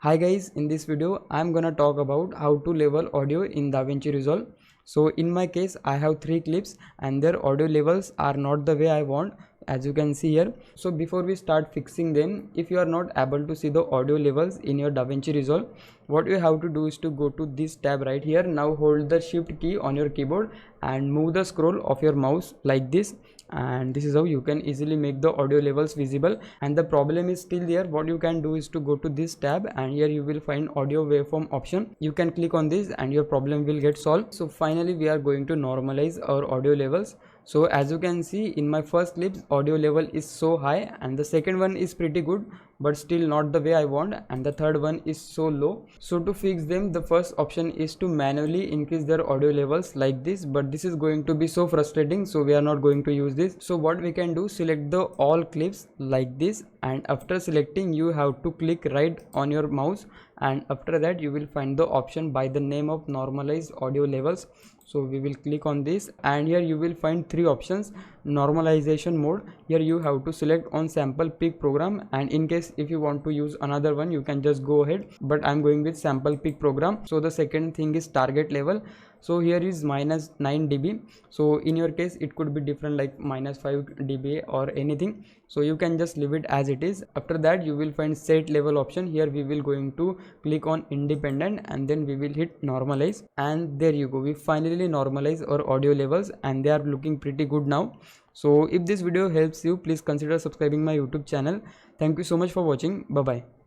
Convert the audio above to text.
Hi guys, in this video I'm gonna talk about how to level audio in Davinci Resolve. So in my case I have 3 clips and their audio levels are not the way I want, as you can see here. So before we start fixing them, if you are not able to see the audio levels in your Davinci Resolve, what you have to do is to go to this tab right here. Now hold the shift key on your keyboard and move the scroll of your mouse like this, and this is how you can easily make the audio levels visible. And the problem is still there. What you can do is to go to this tab and here you will find audio waveform option. You can click on this and your problem will get solved. So finally we are going to normalize our audio levels. So as you can see, in my first clips audio level is so high, and the second one is pretty good but still not the way I want, and the third one is so low. So to fix them, the first option is to manually increase their audio levels like this, but this is going to be so frustrating, so we are not going to use this. So what we can do, select the all clips like this, and after selecting you have to click right on your mouse, and after that you will find the option by the name of normalize audio levels. So we will click on this and here you will find 3 options. Normalization mode, here you have to select on sample peak program, and in case if you want to use another one you can just go ahead, but I'm going with sample peak program. So the second thing is target level. So here is -9 dB. So in your case it could be different, like -5 dB or anything, so you can just leave it as it is. After that you will find set level option. Here we will going to click on independent and then we will hit normalize, and there you go, we finally normalize our audio levels and they are looking pretty good now. So if this video helps you, please consider subscribing my YouTube channel. Thank you so much for watching. Bye bye.